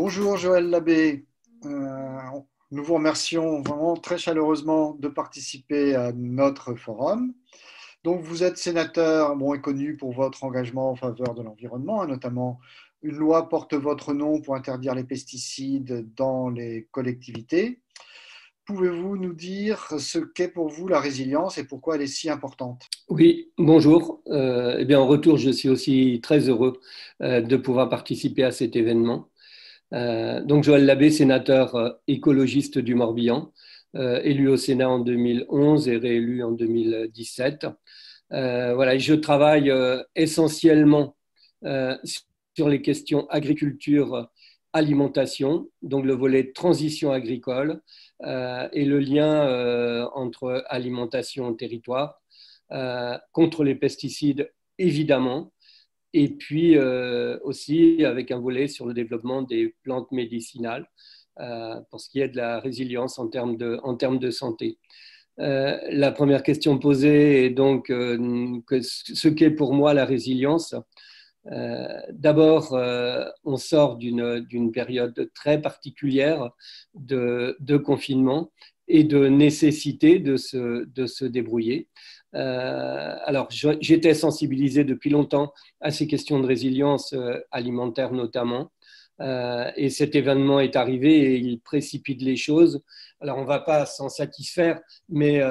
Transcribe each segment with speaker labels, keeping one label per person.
Speaker 1: Bonjour Joël Labbé. Euh, Nous vous remercions vraiment très chaleureusement de participer à notre forum. Donc vous êtes sénateur bon, et connu pour votre engagement en faveur de l'environnement, hein, notamment une loi porte votre nom pour interdire les pesticides dans les collectivités. Pouvez-vous nous dire ce qu'est pour vous la résilience et pourquoi elle est si importante?
Speaker 2: Oui, bonjour. Eh bien, en retour, je suis aussi très heureux de pouvoir participer à cet événement. Donc, Joël Labbé, sénateur écologiste du Morbihan, élu au Sénat en 2011 et réélu en 2017. Voilà, je travaille essentiellement euh, sur les questions agriculture, alimentation, donc le volet transition agricole et le lien entre alimentation et territoire, contre les pesticides évidemment, et puis aussi avec un volet sur le développement des plantes médicinales pour ce qui est de la résilience en termes de santé. La première question posée est donc ce qu'est pour moi la résilience. D'abord, on sort d'une période très particulière de confinement et de nécessité de se débrouiller. Alors, j'étais sensibilisé depuis longtemps à ces questions de résilience alimentaire notamment. Et cet événement est arrivé et il précipite les choses. Alors, on ne va pas s'en satisfaire, mais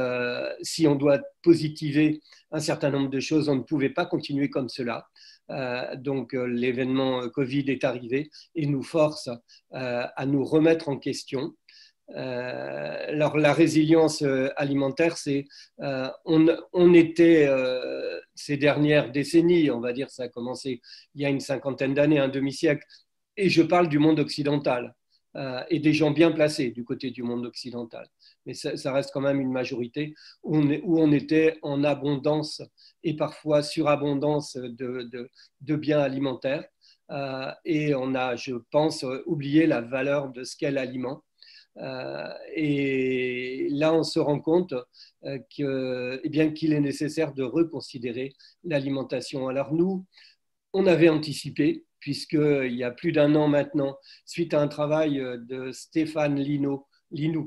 Speaker 2: si on doit positiver un certain nombre de choses, on ne pouvait pas continuer comme cela. Donc, l'événement Covid est arrivé et nous force à nous remettre en question. Alors, la résilience alimentaire, c'est on était ces dernières décennies, on va dire, ça a commencé il y a une cinquantaine d'années, un demi-siècle, et je parle du monde occidental et des gens bien placés du côté du monde occidental. Mais ça reste quand même une majorité où on était en abondance et parfois surabondance de biens alimentaires. Et on a, je pense, oublié la valeur de ce qu'est l'aliment. Et là, on se rend compte eh bien, qu'il est nécessaire de reconsidérer l'alimentation. Alors nous, on avait anticipé, puisqu'il y a plus d'un an maintenant, suite à un travail de Stéphane Linou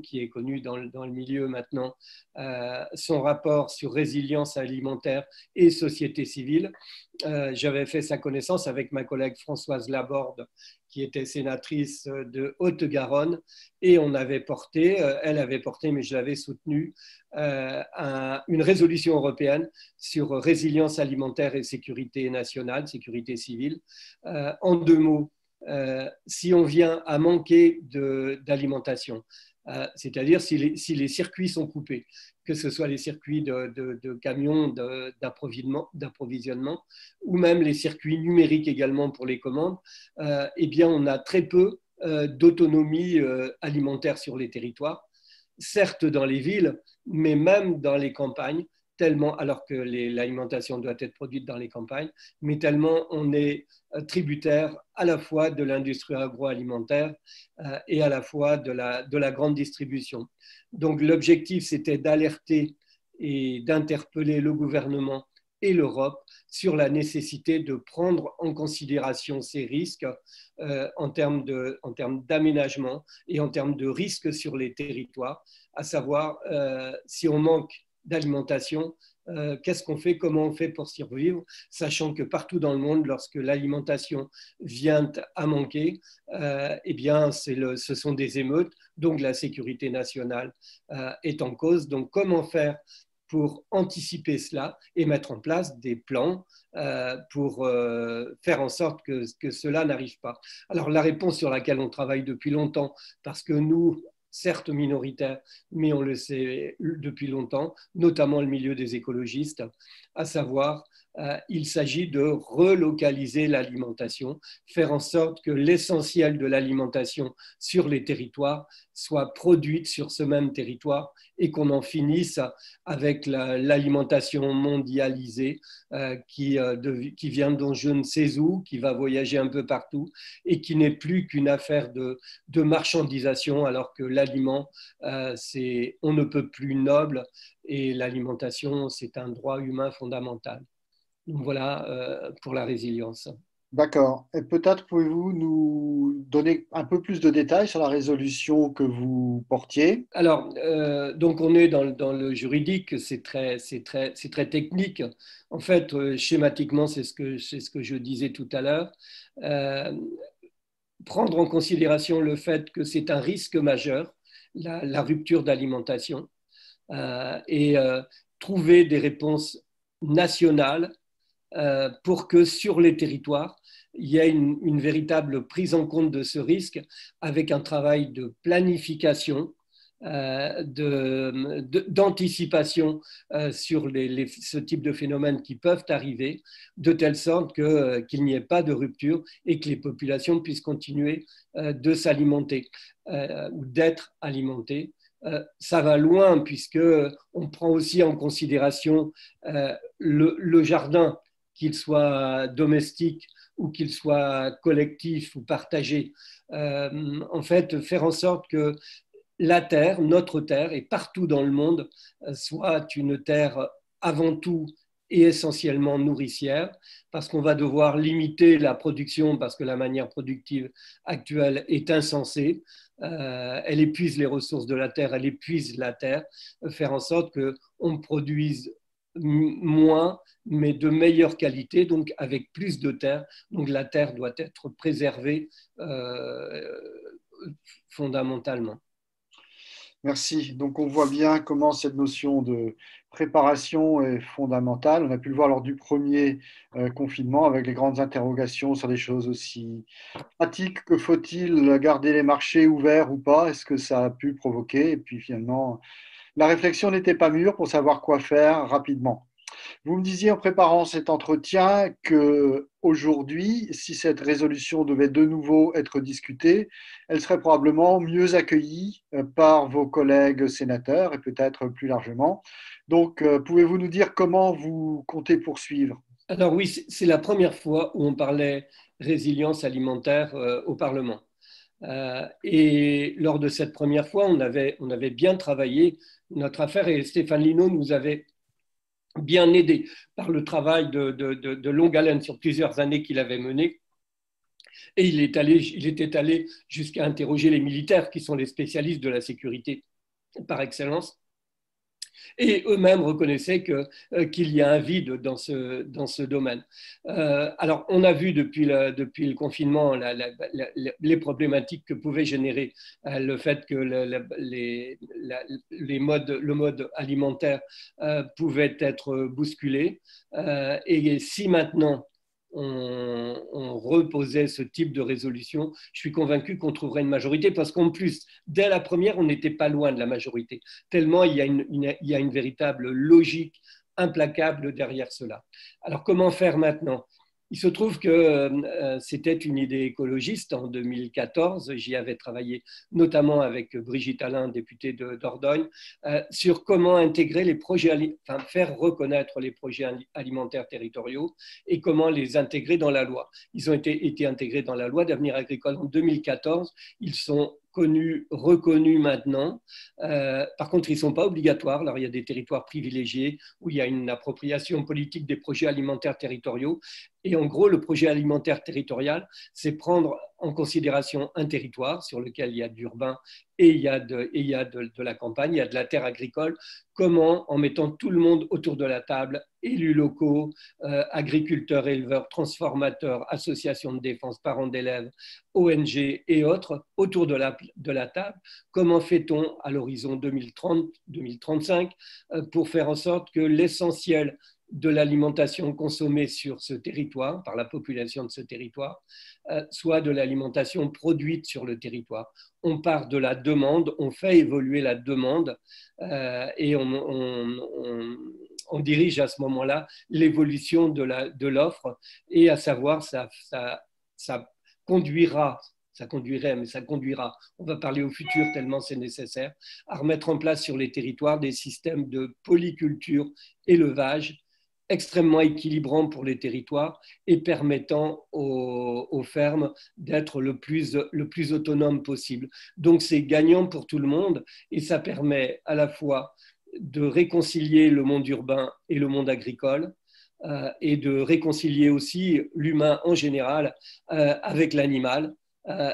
Speaker 2: qui est connu dans le milieu maintenant, son rapport sur résilience alimentaire et société civile. J'avais fait sa connaissance avec ma collègue Françoise Laborde, qui était sénatrice de Haute-Garonne, et on avait porté, elle avait porté, mais je l'avais soutenue, une résolution européenne sur résilience alimentaire et sécurité nationale, sécurité civile. En deux mots, si on vient à manquer d'alimentation, c'est-à-dire si les circuits sont coupés, que ce soit les circuits de camions d'approvisionnement ou même les circuits numériques également pour les commandes, eh bien on a très peu d'autonomie alimentaire sur les territoires, certes dans les villes, mais même dans les campagnes, tellement, alors que l'alimentation doit être produite dans les campagnes, mais tellement on est tributaire à la fois de l'industrie agroalimentaire et à la fois de la grande distribution. Donc l'objectif, c'était d'alerter et d'interpeller le gouvernement et l'Europe sur la nécessité de prendre en considération ces risques en termes d'aménagement et en termes de risques sur les territoires, à savoir si on manque d'alimentation, qu'est-ce qu'on fait, comment on fait pour survivre, sachant que partout dans le monde, lorsque l'alimentation vient à manquer, eh bien, ce sont des émeutes, donc la sécurité nationale est en cause. Donc, comment faire pour anticiper cela et mettre en place des plans pour faire en sorte que cela n'arrive pas. Alors la réponse sur laquelle on travaille depuis longtemps, parce que nous, certes minoritaires, mais on le sait depuis longtemps, notamment le milieu des écologistes, à savoir il s'agit de relocaliser l'alimentation, faire en sorte que l'essentiel de l'alimentation sur les territoires soit produite sur ce même territoire et qu'on en finisse avec l'alimentation mondialisée qui vient de je ne sais où, qui va voyager un peu partout et qui n'est plus qu'une affaire de marchandisation alors que l'aliment, c'est on ne peut plus noble et l'alimentation, c'est un droit humain fondamental. Donc voilà pour la résilience.
Speaker 1: D'accord. Et peut-être pouvez-vous nous donner un peu plus de détails sur la résolution que vous portiez?
Speaker 2: Alors, donc on est dans le juridique, c'est très technique. En fait, schématiquement, c'est ce que je disais tout à l'heure. Euh, Prendre en considération le fait que c'est un risque majeur, la rupture d'alimentation, et trouver des réponses nationales pour que sur les territoires, il y ait une véritable prise en compte de ce risque avec un travail de planification, d'anticipation sur ce type de phénomènes qui peuvent arriver, de telle sorte qu'il n'y ait pas de rupture et que les populations puissent continuer de s'alimenter ou d'être alimentées. Ça va loin puisque on prend aussi en considération le jardin, qu'il soit domestique ou qu'il soit collectif ou partagé. En fait, faire en sorte que la terre, notre terre, et partout dans le monde, soit une terre avant tout et essentiellement nourricière, parce qu'on va devoir limiter la production, parce que la manière productive actuelle est insensée. Elle épuise les ressources de la terre, elle épuise la terre. Faire en sorte qu'on produise moins, mais de meilleure qualité, donc avec plus de terre. Donc la terre doit être préservée fondamentalement.
Speaker 1: Merci. Donc, on voit bien comment cette notion de préparation est fondamentale. On a pu le voir lors du premier confinement avec les grandes interrogations sur des choses aussi pratiques que faut-il garder les marchés ouverts ou pas? Est-ce que ça a pu provoquer? Et puis finalement, la réflexion n'était pas mûre pour savoir quoi faire rapidement. Vous me disiez en préparant cet entretien que aujourd'hui, si cette résolution devait de nouveau être discutée, elle serait probablement mieux accueillie par vos collègues sénateurs et peut-être plus largement. Donc, pouvez-vous nous dire comment vous comptez poursuivre?
Speaker 2: Alors oui, c'est la première fois où on parlait résilience alimentaire au Parlement. Et lors de cette première fois, on avait bien travaillé notre affaire et Stéphane Lino nous avait bien aidé par le travail de longue haleine sur plusieurs années qu'il avait mené. Et il était allé jusqu'à interroger les militaires qui sont les spécialistes de la sécurité par excellence. Et eux-mêmes reconnaissaient qu'il y a un vide dans ce domaine. Alors, on a vu depuis le confinement les problématiques que pouvait générer le fait que le mode alimentaire pouvait être bousculé. Et si maintenant on reposait ce type de résolution, je suis convaincu qu'on trouverait une majorité parce qu'en plus, dès la première, on n'était pas loin de la majorité, tellement il y a une véritable logique implacable derrière cela. Alors comment faire maintenant? Il se trouve que c'était une idée écologiste en 2014. J'y avais travaillé notamment avec Brigitte Allain, députée de Dordogne, sur comment intégrer les projets, enfin, faire reconnaître les projets alimentaires territoriaux et comment les intégrer dans la loi. Ils ont été intégrés dans la loi d'avenir agricole en 2014. Ils sont connus, reconnus maintenant. Par contre, ils ne sont pas obligatoires. Alors, il y a des territoires privilégiés où il y a une appropriation politique des projets alimentaires territoriaux. Et en gros, le projet alimentaire territorial, c'est prendre en considération un territoire sur lequel il y a de l'urbain et il y a de la campagne, il y a de la terre agricole. Comment, en mettant tout le monde autour de la table, élus locaux, agriculteurs, éleveurs, transformateurs, associations de défense, parents d'élèves, ONG et autres, autour de la table, comment fait-on à l'horizon 2030-2035 pour faire en sorte que l'essentiel de l'alimentation consommée sur ce territoire, par la population de ce territoire, soit de l'alimentation produite sur le territoire. On part de la demande, on fait évoluer la demande et on dirige à ce moment-là l'évolution de l'offre et à savoir, ça conduira ça conduirait, mais ça conduira, on va parler au futur tellement c'est nécessaire, à remettre en place sur les territoires des systèmes de polyculture, élevage, extrêmement équilibrant pour les territoires et permettant aux fermes d'être le plus autonome possible. Donc c'est gagnant pour tout le monde et ça permet à la fois de réconcilier le monde urbain et le monde agricole, et de réconcilier aussi l'humain en général avec l'animal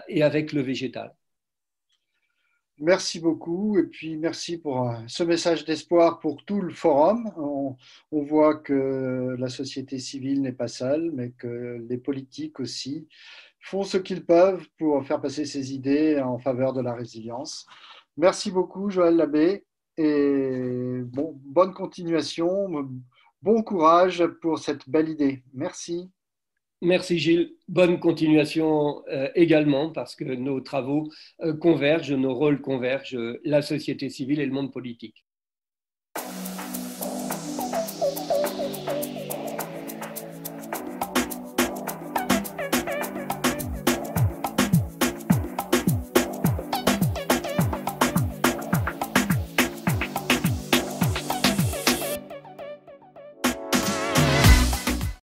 Speaker 2: et avec le végétal.
Speaker 1: Merci beaucoup et puis merci pour ce message d'espoir pour tout le forum. On voit que la société civile n'est pas seule, mais que les politiques aussi font ce qu'ils peuvent pour faire passer ces idées en faveur de la résilience. Merci beaucoup, Joël Labbé, et bonne continuation, bon courage pour cette belle idée. Merci.
Speaker 2: Merci Gilles. Bonne continuation également parce que nos travaux convergent, nos rôles convergent, la société civile et le monde politique.